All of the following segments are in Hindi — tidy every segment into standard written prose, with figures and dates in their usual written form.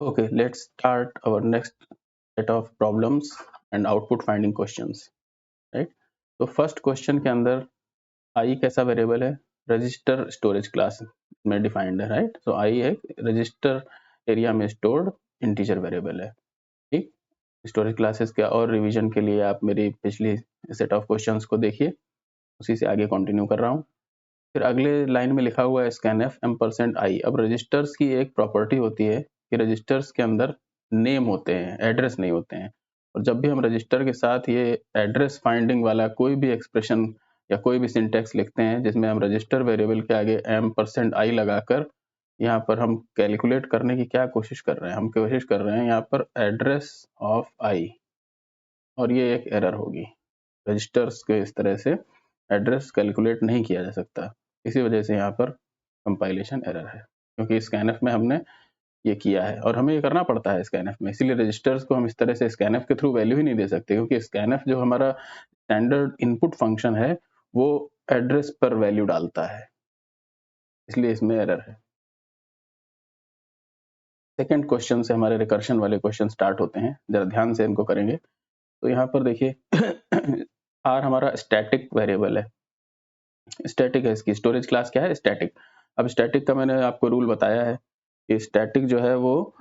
Okay, let's start our next set of problems and output finding questions, right? तो फर्स्ट क्वेश्चन के अंदर आई कैसा वेरिएबल है? रजिस्टर स्टोरेज क्लास में डिफाइंड है, राइट? सो आई एक रजिस्टर एरिया में स्टोर्ड इंटीजर वेरिएबल है, ठीक? स्टोरेज क्लासेस का और रिवीजन के लिए आप मेरी पिछली सेट ऑफ क्वेश्चंस को देखिए, उसी से आगे कंटिन्यू कर रहा हूँ। फिर अगले लाइन में लिखा हुआ है स्कैनफ m%i। अब रजिस्टर्स की एक प्रॉपर्टी होती है कि रजिस्टर्स के अंदर नेम होते हैं, एड्रेस नहीं होते हैं। और जब भी हम रजिस्टर के साथ ये एड्रेस फाइंडिंग वाला कोई भी एक्सप्रेशन या कोई भी सिंटेक्स लिखते हैं जिसमें हम रजिस्टर वेरिएबल के आगे m%i लगाकर यहाँ पर हम कैलकुलेट करने की क्या कोशिश कर रहे हैं? हम कोशिश कर रहे हैं यहाँ पर एड्रेस ऑफ आई, और ये एक एरर होगी। रजिस्टर्स के इस तरह से एड्रेस कैलकुलेट नहीं किया जा सकता, इसी वजह से यहाँ पर कंपाइलेशन एरर है, क्योंकि स्कैनफ में हमने ये किया है और हमें ये करना पड़ता है स्कैनफ में। इसीलिए रजिस्टर्स को हम इस तरह से स्कैनफ के थ्रू वैल्यू ही नहीं दे सकते, क्योंकि स्कैनफ जो हमारा स्टैंडर्ड इनपुट फंक्शन है वो एड्रेस पर वैल्यू डालता है, इसलिए इसमें एरर है। सेकेंड क्वेश्चन से हमारे रिकर्शन वाले क्वेश्चन स्टार्ट होते हैं, जरा ध्यान से इनको करेंगे। तो यहाँ पर देखिए आर हमारा स्टैटिक वेरिएबल है, स्टैटिक है, इसकी स्टोरेज क्लास क्या है? स्टैटिक। अब स्टैटिक का मैंने आपको रूल बताया है कि स्टैटिक जो है वो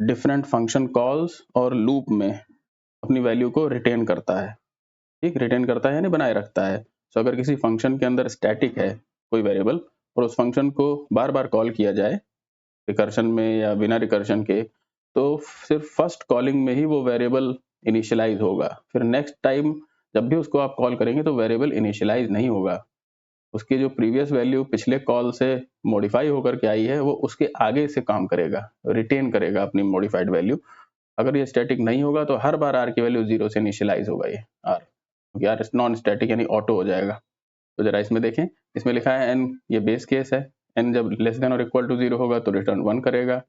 डिफरेंट फंक्शन कॉल्स और लूप में अपनी वैल्यू को रिटेन करता है, ठीक? रिटेन करता है यानी बनाए रखता है। तो अगर किसी फंक्शन के अंदर स्टैटिक है कोई वेरिएबल और उस फंक्शन को बार बार कॉल किया जाए रिकर्शन में या बिना रिकर्शन के, तो सिर्फ फर्स्ट कॉलिंग में ही वो वेरिएबल इनिशियलाइज होगा। फिर नेक्स्ट टाइम जब भी उसको आप कॉल करेंगे तो वेरिएबल इनिशियलाइज नहीं होगा, उसकी जो प्रीवियस वैल्यू पिछले कॉल से मॉडिफाई होकर के आई है वो उसके आगे से काम करेगा, रिटेन करेगा अपनी मॉडिफाइड वैल्यू। अगर ये स्टैटिक नहीं होगा तो हर बार आर की वैल्यू जीरो से इनिशियलाइज होगा, ये आर, क्योंकि आर नॉन स्टैटिक यानी ऑटो हो जाएगा। तो जरा इसमें देखें, इसमें लिखा है एन, ये बेस केस है, एन जब लेस देन और इक्वल टू जीरो होगा तो रिटर्न 1 करेगा,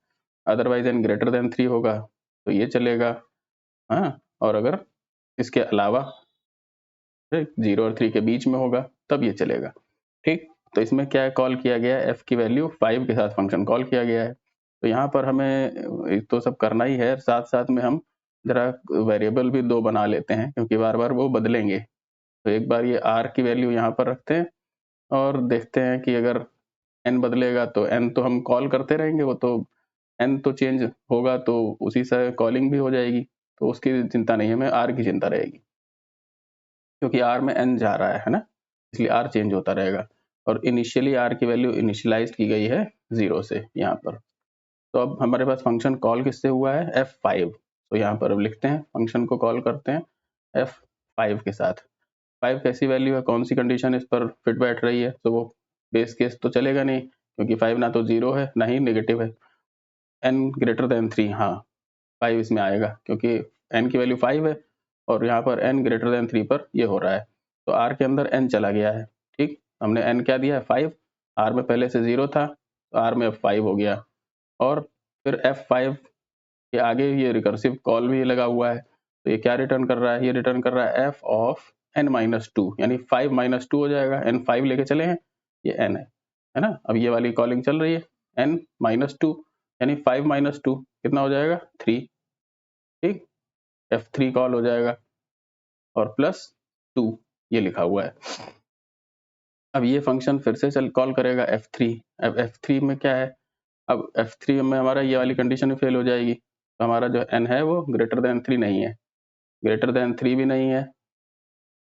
अदरवाइज एन ग्रेटर देन 3 होगा तो ये चलेगा, हाँ। और अगर इसके अलावा 0 और 3 के बीच में होगा तब ये चलेगा, ठीक? तो इसमें क्या कॉल किया गया है? एफ की वैल्यू 5 के साथ फंक्शन कॉल किया गया है। तो यहाँ पर हमें तो सब करना ही है, साथ साथ में हम जरा वेरिएबल भी 2 बना लेते हैं, क्योंकि बार बार वो बदलेंगे। तो एक बार ये आर की वैल्यू यहाँ पर रखते हैं और देखते हैं कि अगर एन बदलेगा तो एन तो हम कॉल करते रहेंगे, वो तो एन तो चेंज होगा तो उसी से कॉलिंग भी हो जाएगी, तो उसकी चिंता नहीं है, हमें आर की चिंता रहेगी, क्योंकि आर में एन जा रहा है ना, इसलिए आर चेंज होता रहेगा। और इनिशियली आर की वैल्यू इनिशियलाइज की गई है 0 से यहाँ पर। तो अब हमारे पास फंक्शन कॉल किससे हुआ है? f5। तो यहाँ पर अब लिखते हैं, फंक्शन को कॉल करते हैं f5 के साथ। 5 कैसी वैल्यू है, कौन सी कंडीशन इस पर फिट बैठ रही है? तो वो बेस केस तो चलेगा नहीं, क्योंकि 5 ना तो 0 है ना ही नेगेटिव है। n ग्रेटर देन 3, हाँ 5 इसमें आएगा, क्योंकि n की वैल्यू 5 है और यहाँ पर n ग्रेटर देन 3 पर ये हो रहा है। तो r के अंदर n चला गया है, ठीक? हमने n क्या दिया है? 5। r में पहले से 0 था तो r में अब 5 हो गया, और फिर f5 के आगे ये रिकर्सिव कॉल भी लगा हुआ है। तो ये क्या रिटर्न कर रहा है? ये रिटर्न कर रहा है f ऑफ n-2, यानी 5 - 2 हो जाएगा। n 5 लेके चले हैं, ये n है ना? अब ये वाली कॉलिंग चल रही है, n-2 यानी 5 - 2 कितना हो जाएगा? 3, ठीक? f3 कॉल हो जाएगा और प्लस 2 ये लिखा हुआ है। अब ये फंक्शन फिर से चल कॉल करेगा f3। अब f3 में क्या है? अब f3 में हमारा ये वाली कंडीशन भी फेल हो जाएगी, तो हमारा जो n है वो ग्रेटर देन 3 नहीं है, ग्रेटर देन 3 भी नहीं है,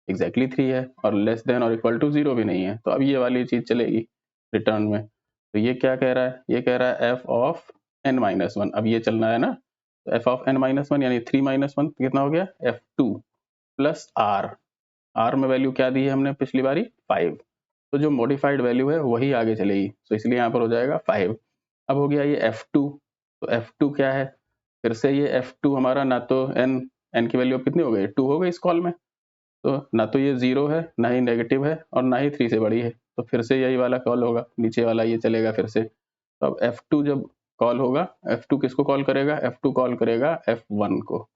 एग्जैक्टली 3 है, और लेस देन और इक्वल टू 0 भी नहीं है। तो अब ये वाली चीज चलेगी रिटर्न में। तो ये क्या कह रहा है? ये कह रहा है f ऑफ n-1। अब ये चलना है ना, तो f ऑफ n-1 यानी 3 - 1 कितना हो गया? f2 plus r। r में वैल्यू क्या दी है हमने पिछली बारी? 5। तो जो मॉडिफाइड वैल्यू है वही आगे चलेगी, तो इसलिए यहाँ पर हो जाएगा 5। अब हो गया ये f2। तो f2 क्या है? फिर से ये f2 हमारा ना तो n की वैल्यू कितनी हो गई? 2 हो गई इस कॉल में, तो ना तो ये 0 है ना ही नेगेटिव है और ना ही 3 से बड़ी है, तो फिर से यही वाला कॉल होगा, नीचे वाला ये चलेगा फिर से। तो अब f2 जब कॉल होगा, f2 किसको कॉल करेगा? f2 कॉल करेगा f1 को,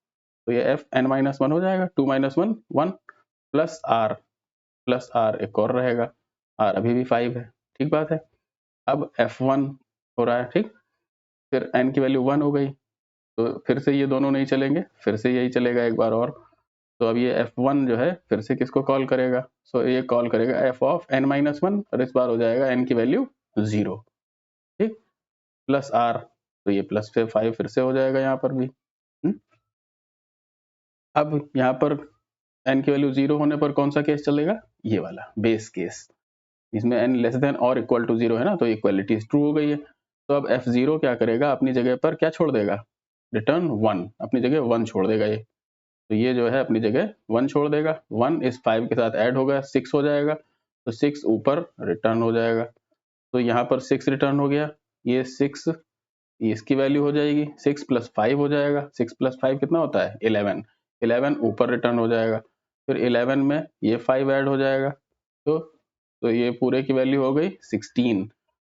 तो ये fn-1 हो जाएगा, 2 - 1 1 प्लस r एक और रहेगा, r अभी भी 5 है, ठीक बात है। अब f1 हो रहा है, ठीक? फिर n की वैल्यू 1 हो गई, तो फिर से ये दोनों नहीं चलेंगे, फिर से यही चलेगा एक बार और। तो अब ये f1 जो है फिर से किसको कॉल करेगा, सो ये कॉल करेगा f ऑफ n-1 और इस बार हो जाएगा n की वैल्यू 0, ठीक, प्लस r, तो ये प्लस से 5 फिर से हो जाएगा यहाँ पर भी। अब यहाँ पर n की वैल्यू 0 होने पर कौन सा केस चलेगा, ये वाला बेस केस, इसमें n लेस देन और इक्वल टू 0 है ना, तो इक्वालिटी ट्रू हो गई है। तो अब f0 क्या करेगा, अपनी जगह पर क्या छोड़ देगा, रिटर्न 1, अपनी जगह 1 छोड़ देगा ये, तो ये जो है अपनी जगह 1 छोड़ देगा, 1 इस 5 के साथ ऐड होगा 6 हो जाएगा, तो 6 ऊपर रिटर्न हो जाएगा, तो यहाँ पर 6 रिटर्न हो गया, ये 6 इसकी वैल्यू हो जाएगी 6 प्लस 5 हो जाएगा, 6 प्लस 5 कितना होता है 11, 11 ऊपर रिटर्न हो जाएगा, फिर 11 में ये 5 ऐड हो जाएगा, तो ये पूरे की वैल्यू हो गई 16,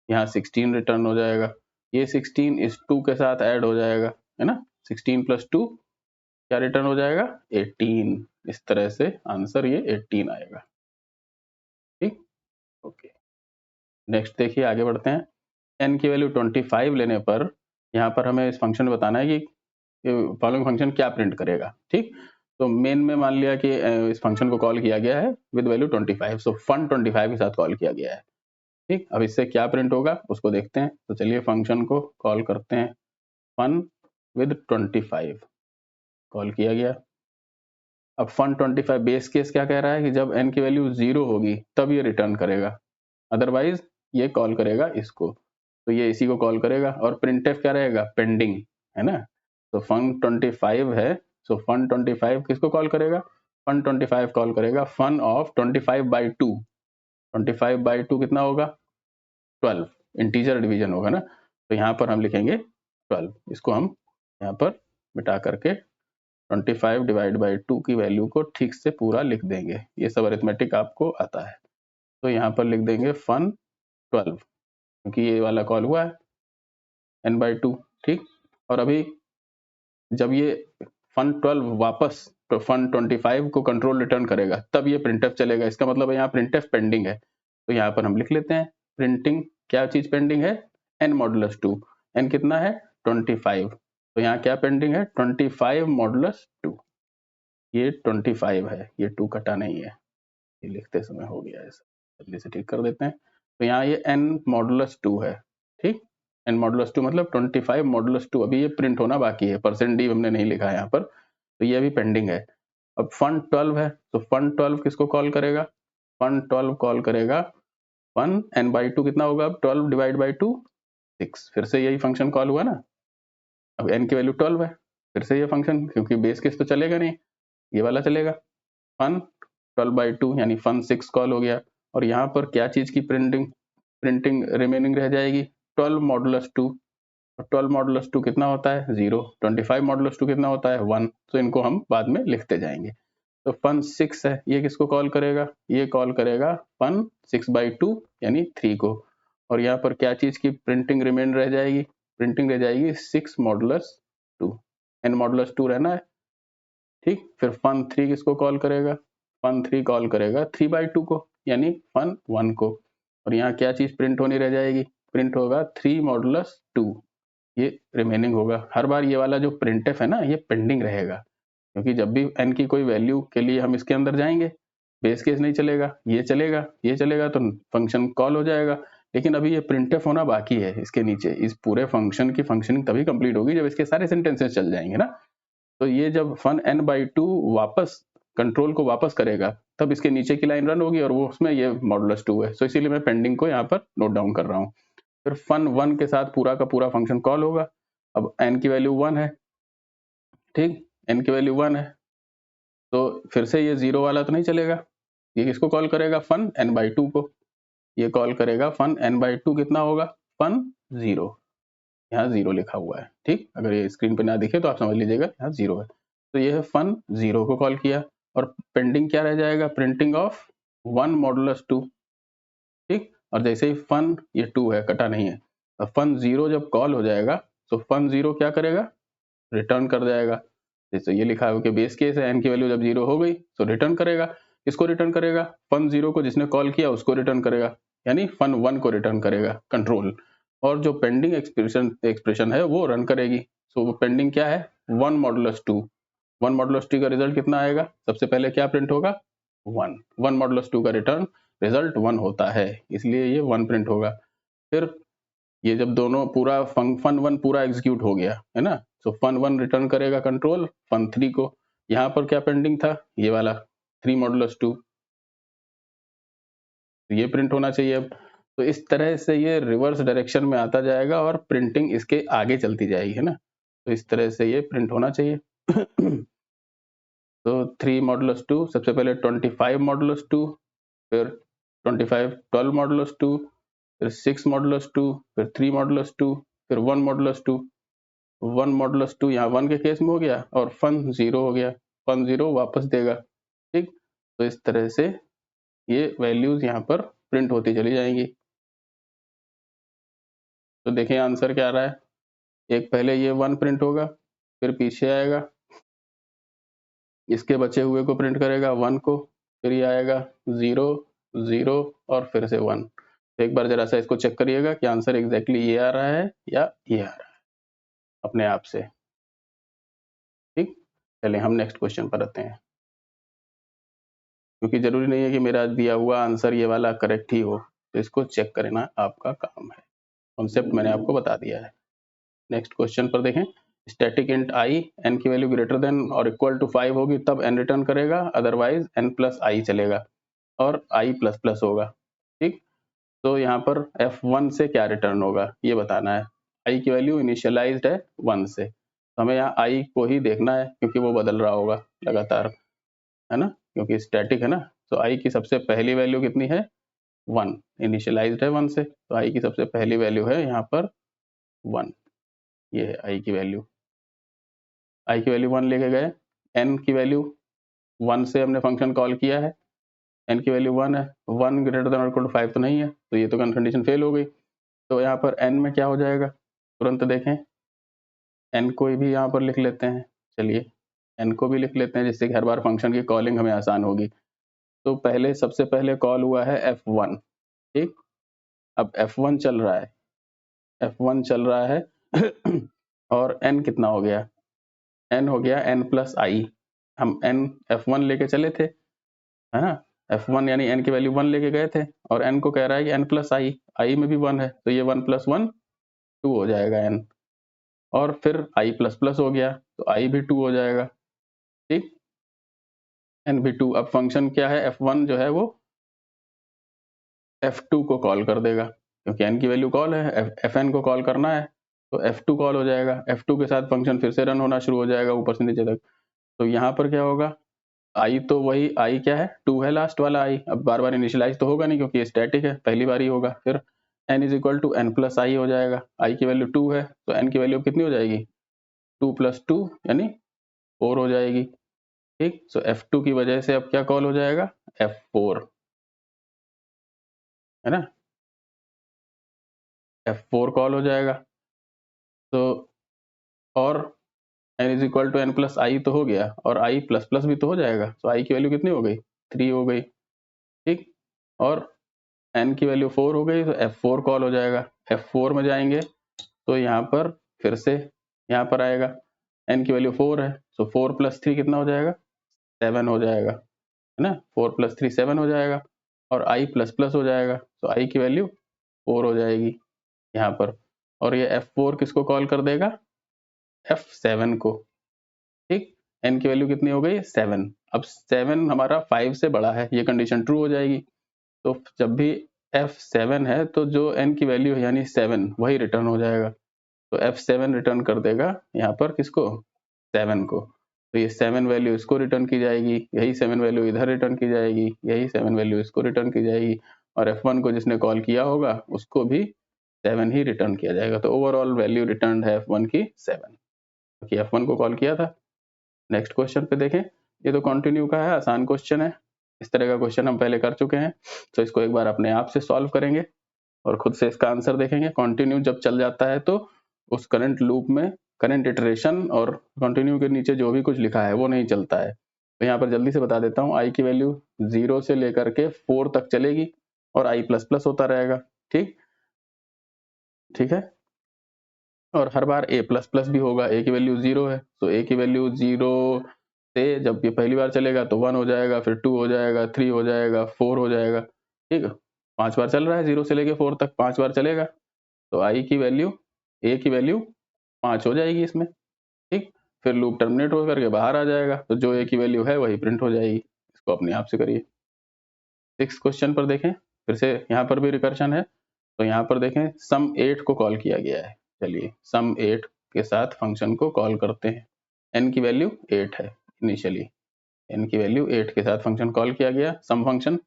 यहाँ 16 रिटर्न हो जाएगा, ये 16 इस 2 के साथ ऐड हो जाएगा, है ना, 16 प्लस 2 क्या रिटर्न हो जाएगा 18, इस तरह से आंसर ये 18 आएगा, ठीक, ओके। नेक्स्ट देखिए आगे बढ़ते हैं, n की वैल्यू 25 लेने पर यहाँ पर हमें इस फंक्शन में बताना है कि फॉलोइंग फंक्शन क्या प्रिंट करेगा, ठीक, तो मेन में मान लिया कि इस फंक्शन को कॉल किया गया है विद वैल्यू 25, सो फन 25 के साथ कॉल किया गया है, ठीक, अब इससे क्या प्रिंट होगा उसको देखते हैं, तो चलिए फंक्शन को कॉल करते हैं, फन विद 25 कॉल किया गया। अब फन 25 बेस केस क्या कह रहा है कि जब n की वैल्यू 0 होगी तब ये रिटर्न करेगा, अदरवाइज ये कॉल करेगा इसको, तो ये इसी को कॉल करेगा, और प्रिंटफ क्या रहेगा पेंडिंग, है ना, तो फन 25 है, सो फन 25 किसको कॉल करेगा, फन 25 कॉल करेगा फन ऑफ 25/2, 25/2 कितना होगा 12, इंटीजर डिवीजन होगा ना, तो यहाँ पर हम लिखेंगे 12, इसको हम यहाँ पर मिटा करके 25 डिवाइड बाई 2 की वैल्यू को ठीक से पूरा लिख देंगे, ये सब अरिथमेटिक आपको आता है, तो यहाँ पर लिख देंगे फन 12, क्योंकि ये वाला कॉल हुआ है n/2, ठीक, और अभी जब ये फन 12 वापस तो फन 25 को कंट्रोल रिटर्न करेगा तब ये प्रिंटफ चलेगा, इसका मतलब है यहाँ प्रिंटफ पेंडिंग है, तो यहाँ पर हम लिख लेते हैं प्रिंटिंग क्या चीज पेंडिंग है, n-2, n कितना है 25, तो यहाँ क्या पेंडिंग है 25/2, ये 25 है, ये 2 कटा नहीं है, ये लिखते समय हो गया है, जल्दी से ठीक कर देते हैं, तो यहाँ ये n-2 है, ठीक, n-2 मतलब 25/2, अभी ये प्रिंट होना बाकी है, %d हमने नहीं लिखा है यहाँ पर, तो ये अभी पेंडिंग है। अब फन 12 है, तो फन 12 किसको कॉल करेगा, फन 12 कॉल करेगा फन n/2 कितना होगा, अब 12 डिवाइड बाई 2 6, फिर से यही फंक्शन कॉल हुआ ना, अब n की वैल्यू 12 है, फिर से ये फंक्शन, क्योंकि बेस केस तो चलेगा नहीं, ये वाला चलेगा, फन 12/2 यानी फन 6 कॉल हो गया, और यहाँ पर क्या चीज की प्रिंटिंग रिमेनिंग रह जाएगी 12/2, 12/2 कितना होता है 0, 25/2 कितना होता है 1, तो इनको हम बाद में लिखते जाएंगे, तो फन 6 है, ये किसको कॉल करेगा, ये कॉल करेगा फन 6/2 यानी 3 को, और यहाँ पर क्या चीज की प्रिंटिंग रिमेन रह जाएगी, प्रिंटिंग रह जाएगी 6/2, n/2 रहना है, ठीक, फिर फन 3 किसको कॉल करेगा, फन 3 कॉल करेगा 3/2 को यानी फन 1 को, और यहाँ क्या चीज प्रिंट होनी रह जाएगी, प्रिंट होगा 3/2, ये रिमेनिंग होगा, हर बार ये वाला जो प्रिंटफ है ना ये पेंडिंग रहेगा, क्योंकि जब भी n की कोई वैल्यू के लिए हम इसके अंदर जाएंगे बेस केस नहीं चलेगा, ये चलेगा, ये चलेगा तो फंक्शन कॉल हो जाएगा, लेकिन अभी ये प्रिंटफ होना बाकी है इसके नीचे, इस पूरे फंक्शन की फंक्शनिंग तभी कंप्लीट होगी जब इसके सारे सेंटेंसेस चल जाएंगे ना, तो ये जब फन n/2 वापस कंट्रोल को वापस करेगा तब इसके नीचे की लाइन रन होगी और वो उसमें ये -2 है, तो इसीलिए मैं पेंडिंग को यहाँ पर नोट डाउन कर रहा हूँ, फिर फन 1 के साथ पूरा का पूरा फंक्शन कॉल होगा, अब n की वैल्यू 1 है, ठीक, n की वैल्यू 1 है, तो फिर से ये 0 वाला तो नहीं चलेगा, ये किसको कॉल करेगा फन n/2 को, ये कॉल करेगा फन n/2 कितना होगा फन 0, यहाँ 0 लिखा हुआ है, ठीक, अगर ये स्क्रीन पे ना दिखे तो आप समझ लीजिएगा यहाँ 0 है, तो ये है फन 0 को कॉल किया, और पेंडिंग क्या रह जाएगा प्रिंटिंग ऑफ 1/2, ठीक, और जैसे ही फन ये 2 है कटा नहीं है, अब फन 0 जब कॉल हो जाएगा तो फन 0 क्या करेगा रिटर्न कर जाएगा, जैसे ये लिखा है कि बेस केस है n की वैल्यू जब 0 हो गई तो रिटर्न करेगा, किसको रिटर्न करेगा फन 0 को, जिसने कॉल किया उसको रिटर्न करेगा, यानी फन 1 को रिटर्न करेगा कंट्रोल, और जो पेंडिंग एक्सप्रेशन है वो रन करेगी। सो वो पेंडिंग क्या है, 1 मॉडुलस 2। 1 मॉडुलस 2 का रिजल्ट कितना आएगा, सबसे पहले क्या प्रिंट होगा, 1। 1 मॉडुलस 2 का रिटर्न रिजल्ट 1 होता है, इसलिए ये 1 प्रिंट होगा। फिर ये जब दोनों पूरा फन 1 पूरा एग्जीक्यूट हो गया है ना, सो फन 1 रिटर्न करेगा कंट्रोल फन 3 को। यहाँ पर क्या पेंडिंग था, ये वाला 3 मॉडुलस 2, ये प्रिंट होना चाहिए अब। तो इस तरह से ये रिवर्स डायरेक्शन में आता जाएगा और प्रिंटिंग इसके आगे चलती जाएगी, है ना। तो इस तरह से ये प्रिंट होना चाहिए। तो 3 मॉडुलस 2, सबसे पहले 25 मॉडुलस 2, फिर 25 12 मॉडुलस 2, फिर 6 मॉडुलस 2, फिर 3 मॉडुलस 2, फिर 1 मॉडुलस 2। 1 मॉडुलस 2 यहाँ 1 के केस में हो गया और फन 0 हो गया, फन 0 वापस देगा, ठीक। तो इस तरह से ये वैल्यूज यहाँ पर प्रिंट होती चली जाएंगी। तो देखिए आंसर क्या आ रहा है, एक पहले ये 1 प्रिंट होगा, फिर पीछे आएगा, इसके बचे हुए को प्रिंट करेगा 1 को, फिर ये आएगा 0 0 और फिर से 1। तो एक बार जरा सा इसको चेक करिएगा कि आंसर एग्जैक्टली ये आ रहा है या ये आ रहा है अपने आप से, ठीक। चलिए हम नेक्स्ट क्वेश्चन पर आते हैं, क्योंकि जरूरी नहीं है कि मेरा दिया हुआ आंसर ये वाला करेक्ट ही हो, तो इसको चेक करना आपका काम है। कॉन्सेप्ट मैंने आपको बता दिया है। नेक्स्ट क्वेश्चन पर देखें, स्टैटिक इंट आई एन की वैल्यू ग्रेटर देन और इक्वल टू 5 होगी तब एन रिटर्न करेगा, अदरवाइज एन प्लस आई चलेगा और आई प्लस प्लस होगा, ठीक। तो यहाँ पर F1 से क्या रिटर्न होगा ये बताना है। आई की वैल्यू इनिशियलाइज्ड है 1 से, तो हमें यहाँ आई को ही देखना है क्योंकि वो बदल रहा होगा लगातार, है ना, क्योंकि स्टैटिक है ना। तो आई की सबसे पहली वैल्यू कितनी है, 1, इनिशियलाइज्ड है 1 से, तो आई की सबसे पहली वैल्यू है यहाँ पर 1। ये है आई की वैल्यू, आई की वैल्यू 1 लेके गए, एन की वैल्यू 1 से हमने फंक्शन कॉल किया है, एन की वैल्यू 1 है, 1 ग्रेटर देन और इक्वल टू 5 तो नहीं है, तो ये तो कंडीशन फेल हो गई। तो यहाँ पर एन में क्या हो जाएगा, तुरंत देखें, एन को भी यहाँ पर लिख लेते हैं, चलिए एन को भी लिख लेते हैं जिससे कि हर बार फंक्शन की कॉलिंग हमें आसान होगी। तो पहले सबसे पहले कॉल हुआ है F1, ठीक। अब F1 चल रहा है, F1 चल रहा है और n कितना हो गया, n हो गया n प्लस आई। हम n F1 लेके चले थे, है ना, F1 यानी n की वैल्यू 1 लेके गए थे और n को कह रहा है कि n प्लस आई में भी 1 है, तो ये 1 प्लस 1 2 हो जाएगा n, और फिर i प्लस प्लस हो गया तो i भी 2 हो जाएगा, ठीक, n भी 2। अब फंक्शन क्या है, F1 जो है वो F2 को कॉल कर देगा, क्योंकि n की वैल्यू कॉल है, Fn को कॉल करना है, तो F2 कॉल हो जाएगा, F2 के साथ फंक्शन फिर से रन होना शुरू हो जाएगा ऊपर से नीचे तक। तो यहाँ पर क्या होगा, आई तो वही, आई क्या है 2 है लास्ट वाला आई, अब बार बार इनिशियलाइज तो होगा नहीं क्योंकि स्टैटिक है, पहली बार ही होगा। फिर n is equal to n plus i हो जाएगा, आई की वैल्यू 2 है तो n की वैल्यू कितनी हो जाएगी, 2 प्लस 2 यानी 4 हो जाएगी, ठीक। सो F2 की वजह से अब क्या कॉल हो जाएगा, F4, है ना, F4 कॉल हो जाएगा। तो और n is equal to n plus i तो हो गया और आई प्लस प्लस भी तो हो जाएगा, तो आई की वैल्यू कितनी हो गई, 3 हो गई, ठीक। और n की वैल्यू 4 हो गई तो F4 कॉल हो जाएगा। F4 में जाएंगे तो यहाँ पर फिर से यहाँ पर आएगा, n की वैल्यू 4 है, तो 4 प्लस 3 कितना हो जाएगा, 7 हो जाएगा, है ना, 4 प्लस 3 7 हो जाएगा और i प्लस प्लस हो जाएगा, तो i की वैल्यू 4 हो जाएगी यहाँ पर, और ये F4 किसको कॉल कर देगा, F7 को, ठीक। n की वैल्यू कितनी हो गई, 7। अब 7 हमारा 5 से बड़ा है, ये कंडीशन ट्रू हो जाएगी। तो जब भी F7 है तो जो n की वैल्यू है यानी 7 वही रिटर्न हो जाएगा, तो F7 रिटर्न कर देगा यहाँ पर किसको, 7 को। तो ये 7 वैल्यू इसको रिटर्न की जाएगी, यही 7 वैल्यू इधर रिटर्न की जाएगी, यही 7 वैल्यू इसको रिटर्न की जाएगी, और F1 को जिसने कॉल किया होगा उसको भी 7 ही रिटर्न किया जाएगा। तो ओवरऑल वैल्यू रिटर्न है F1 की 7, क्योंकि F1 को कॉल किया था। नेक्स्ट क्वेश्चन पे देखें, ये तो कंटिन्यू का है, आसान क्वेश्चन है, इस तरह का क्वेश्चन हम पहले कर चुके हैं, तो इसको एक बार अपने आप से सॉल्व करेंगे और खुद से इसका आंसर देखेंगे। कंटिन्यू जब चल जाता है तो उस करंट लूप में करंट इटरेशन और कंटिन्यू के नीचे जो भी कुछ लिखा है वो नहीं चलता है। तो यहाँ पर जल्दी से बता देता हूँ, आई की वैल्यू 0 से लेकर के 4 तक चलेगी और आई प्लस प्लस होता रहेगा, ठीक। ठीक है। और हर बार a प्लस प्लस भी होगा, a की वैल्यू 0 है, तो a की वैल्यू 0 से जब ये पहली बार चलेगा तो 1 हो जाएगा, फिर 2 हो जाएगा, 3 हो जाएगा, 4 हो जाएगा, ठीक है। 5 बार चल रहा है 0 से लेके 4 तक, 5 बार चलेगा, तो a की वैल्यू 5 हो जाएगी इसमें, ठीक। फिर लूप टर्मिनेट होकर के बाहर आ जाएगा, तो जो a की वैल्यू है वही प्रिंट हो जाएगी। इसको अपने आप से करिए। 6 क्वेश्चन पर देखें, फिर से यहाँ पर भी रिकर्शन है, तो यहाँ पर देखें सम 8 को कॉल किया गया है। चलिए सम 8 के साथ फंक्शन को कॉल करते हैं। n की वैल्यू 8 है इनिशियली, n की वैल्यू 8 के साथ फंक्शन कॉल किया गया सम फंक्शन।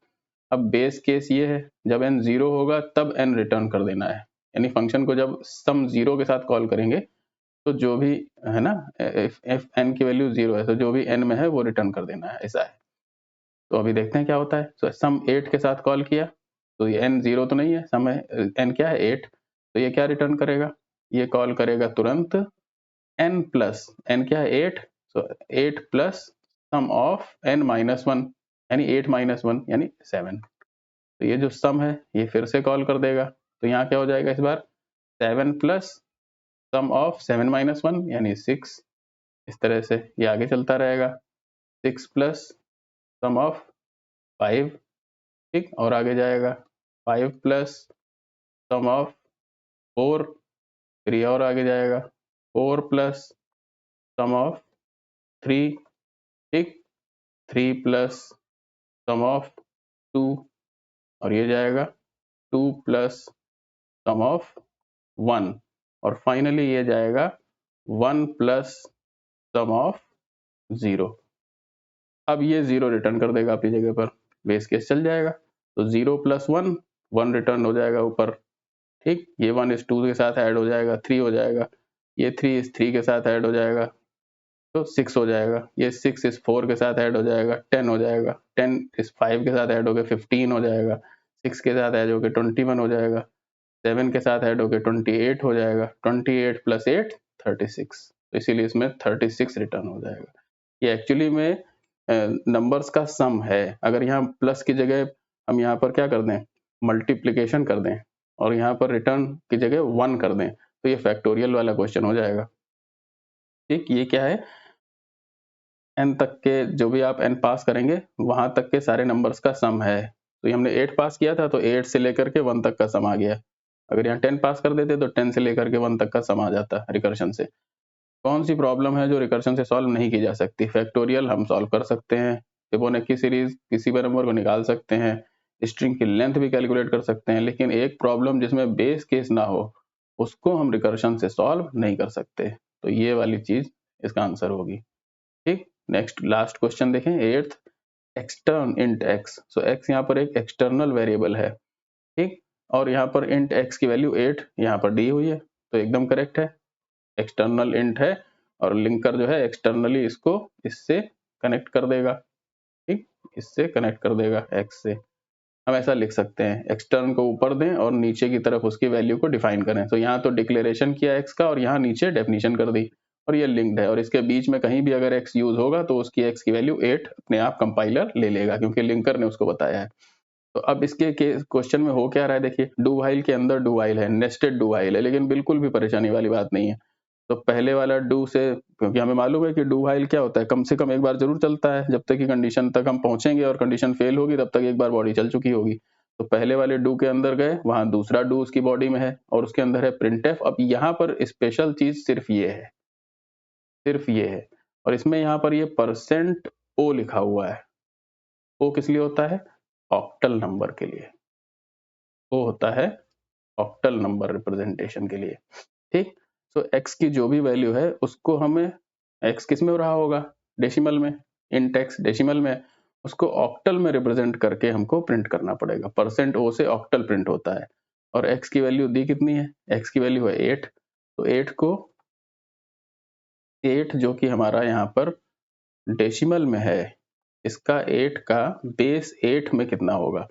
अब बेस केस ये है, जब n 0 होगा तब n रिटर्न कर देना है, यानी फंक्शन को जब सम 0 के साथ कॉल करेंगे तो जो भी है ना, if n की वैल्यू 0 है तो जो भी n में है वो रिटर्न कर देना है, ऐसा है। तो अभी देखते हैं क्या होता है। तो सम 8 के साथ कॉल किया, तो ये n 0 तो नहीं है, सम n क्या है 8, तो ये क्या रिटर्न करेगा, ये कॉल करेगा तुरंत n प्लस, n क्या है 8, तो 8 plus sum of n minus 1, यानी 8 माइनस 1 यानी 7। तो ये जो सम है ये फिर से कॉल कर देगा, तो यहाँ क्या हो जाएगा इस बार 7 प्लस सम ऑफ 7 माइनस 1 यानी 6। इस तरह से ये आगे चलता रहेगा, 6 प्लस सम ऑफ 5, ठीक, और आगे जाएगा 5 प्लस सम ऑफ 4, फिर ये और आगे जाएगा 4 प्लस सम ऑफ 3, ठीक, 3 प्लस सम ऑफ 2, और ये जाएगा 2 प्लस सम ऑफ 1, और फाइनली ये जाएगा 1 प्लस सम ऑफ 0। अब ये 0 रिटर्न कर देगा अपनी जगह पर, बेस केस चल जाएगा, तो 0 प्लस 1, 1 रिटर्न हो जाएगा ऊपर, ठीक। ये 1 इस 2 के साथ ऐड हो जाएगा, 3 हो जाएगा, ये 3 इस 3 के साथ ऐड हो जाएगा तो 6 हो जाएगा, ये 6 इस 4 के साथ ऐड हो जाएगा 10 हो जाएगा, 10 इस 5 के साथ ऐड होकर 15 हो जाएगा, 6 के साथ ऐड होकर 21 हो जाएगा, 7 के साथ ऐड होकर 28 हो जाएगा, 28 प्लस 8 36, तो इसीलिए इसमें 36 रिटर्न हो जाएगा। ये एक्चुअली में नंबर्स का सम है। अगर यहाँ प्लस की जगह हम यहाँ पर क्या कर दें, मल्टीप्लिकेशन कर दें, और यहाँ पर रिटर्न की जगह 1 कर दें, तो ये फैक्टोरियल वाला क्वेश्चन हो जाएगा, ठीक। ये क्या है, n तक के जो भी आप n पास करेंगे वहां तक के सारे नंबर्स का सम है। तो ये हमने 8 पास किया था तो 8 से लेकर के 1 तक का सम आ गया। अगर यहाँ 10 पास कर देते तो 10 से लेकर के 1 तक का सम आ जाता रिकर्शन से। कौन सी प्रॉब्लम है जो रिकर्शन से सॉल्व नहीं की जा सकती? फैक्टोरियल हम सॉल्व कर सकते हैं, फिबोनाची सीरीज किसी भी नंबर को निकाल सकते हैं, स्ट्रिंग की लेंथ भी कैलकुलेट कर सकते हैं, लेकिन एक प्रॉब्लम जिसमें बेस केस ना हो उसको हम रिकर्शन से सॉल्व नहीं कर सकते। तो ये वाली चीज इसका आंसर होगी, ठीक। नेक्स्ट लास्ट क्वेश्चन देखें, 8th एक्सटर्न इंट x। सो x यहाँ पर एक एक्सटर्नल वेरिएबल है, ठीक, और यहाँ पर इंट x की वैल्यू 8 यहाँ पर दी हुई है, तो एकदम करेक्ट है, एक्सटर्नल इंट है, और लिंकर जो है एक्सटर्नली इसको इससे कनेक्ट कर देगा, ठीक, इससे कनेक्ट कर देगा x से। हम ऐसा लिख सकते हैं, एक्सटर्न को ऊपर दें और नीचे की तरफ उसकी वैल्यू को डिफाइन करें। तो यहाँ तो डिक्लेरेशन किया x का और यहाँ नीचे डेफिनेशन कर दी, और ये लिंक्ड है, और इसके बीच में कहीं भी अगर x यूज होगा तो उसकी x की वैल्यू 8 अपने आप कंपाइलर ले लेगा, क्योंकि लिंकर ने उसको बताया है। तो अब इसके क्वेश्चन में हो क्या रहा है, देखिए डू व्हाइल के अंदर डू व्हाइल है, नेस्टेड डू व्हाइल है, लेकिन बिल्कुल भी परेशानी वाली बात नहीं है। तो पहले वाला डू से, क्योंकि हमें मालूम है कि डू व्हाइल क्या होता है, कम से कम एक बार जरूर चलता है, जब तक कि कंडीशन तक हम पहुंचेंगे और कंडीशन फेल होगी तब तक एक बार बॉडी चल चुकी होगी। तो पहले वाले डू के अंदर गए, वहां दूसरा डू उसकी बॉडी में है और उसके अंदर है प्रिंटफ। अब यहाँ पर स्पेशल चीज सिर्फ ये है, सिर्फ ये है, और इसमें यहाँ पर ये परसेंट ओ लिखा हुआ है। ओ किस लिए होता है? ऑक्टल नंबर के लिए। ओ होता है ऑक्टल नंबर रिप्रेजेंटेशन के लिए, ठीक। सो x की जो भी वैल्यू है उसको हमें, x किस में रहा होगा, डेसिमल में, इंट x डेसिमल में, उसको ऑक्टल में रिप्रेजेंट करके हमको प्रिंट करना पड़ेगा। परसेंट ओ से ऑक्टल प्रिंट होता है, और x की वैल्यू दी कितनी है, x की वैल्यू है 8, तो 8 को 8 जो कि हमारा यहाँ पर डेसिमल में है, इसका 8 का बेस 8 में कितना होगा।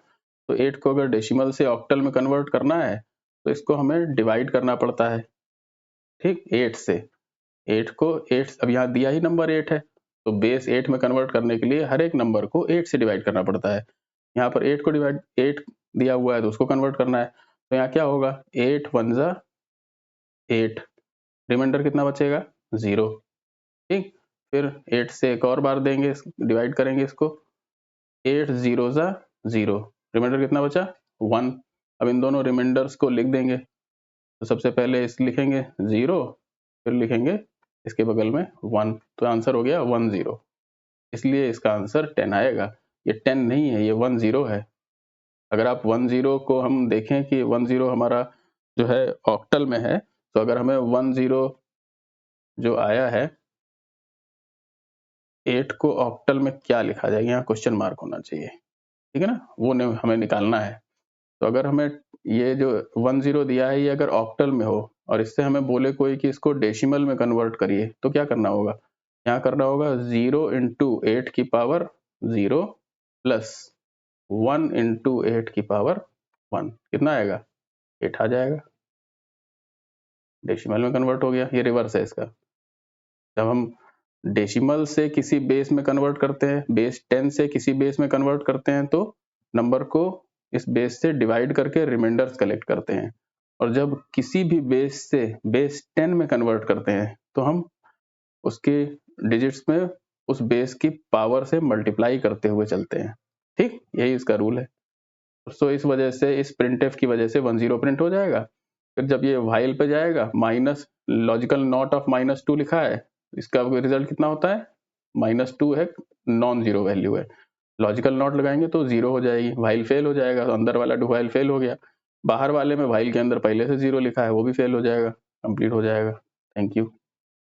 तो 8 को अगर डेसिमल से ऑक्टल में कन्वर्ट करना है तो इसको हमें डिवाइड करना पड़ता है, ठीक, 8 से। 8 को 8, अब यहाँ दिया ही नंबर 8 है, तो बेस 8 में कन्वर्ट करने के लिए हर एक नंबर को 8 से डिवाइड करना पड़ता है। यहाँ पर 8 को डिवाइड 8 दिया हुआ है तो उसको कन्वर्ट करना है, तो यहाँ क्या होगा, 8 1 जा 8, रिमाइंडर कितना बचेगा 0। ठीक, फिर 8 से एक और बार देंगे, डिवाइड करेंगे इसको, 8 0 ज़ा 0, रिमाइंडर कितना बचा 1। अब इन दोनों रिमाइंडर्स को लिख देंगे, तो सबसे पहले इस लिखेंगे 0, फिर लिखेंगे इसके बगल में 1, तो आंसर हो गया 1 0। इसलिए इसका आंसर 10 आएगा। ये 10 नहीं है, ये 1 0 है। अगर आप 1 0 को हम देखें कि 1 0 हमारा जो है ऑक्टल में है, तो अगर हमें 1 0 जो आया है 8 को ऑक्टल में क्या लिखा जाएगा, यहाँ क्वेश्चन मार्क होना चाहिए, ठीक है ना, वो हमें निकालना है। तो अगर हमें ये जो 1 0 दिया है ये अगर ऑक्टल में हो और इससे हमें बोले कोई कि इसको डेसिमल में कन्वर्ट करिए, तो क्या करना होगा, यहाँ करना होगा 0 इंटू 8 की पावर 0 प्लस 1 इंटू 8 की पावर 1, कितना आएगा 8 आ जाएगा, डेसिमल में कन्वर्ट हो गया। ये रिवर्स है इसका, जब हम डेसिमल से किसी बेस में कन्वर्ट करते हैं, बेस 10 से किसी बेस में कन्वर्ट करते हैं, तो नंबर को इस बेस से डिवाइड करके रिमाइंडर्स कलेक्ट करते हैं, और जब किसी भी बेस से बेस 10 में कन्वर्ट करते हैं तो हम उसके डिजिट्स में उस बेस की पावर से मल्टीप्लाई करते हुए चलते हैं। ठीक, यही इसका रूल है। सो इस वजह से इस प्रिंटफ की वजह से 1 0 प्रिंट हो जाएगा। फिर जब ये व्हाइल पे जाएगा, माइनस लॉजिकल नॉट ऑफ -2 लिखा है, इसका रिजल्ट कितना होता है -2 है, नॉन जीरो वैल्यू है। लॉजिकल नॉट लगाएंगे तो 0 हो जाएगी, व्हाइल फेल हो जाएगा, तो अंदर वाला डू व्हाइल फेल हो गया, बाहर वाले में व्हाइल के अंदर पहले से 0 लिखा है वो भी फेल हो जाएगा, कंप्लीट हो जाएगा। Thank you.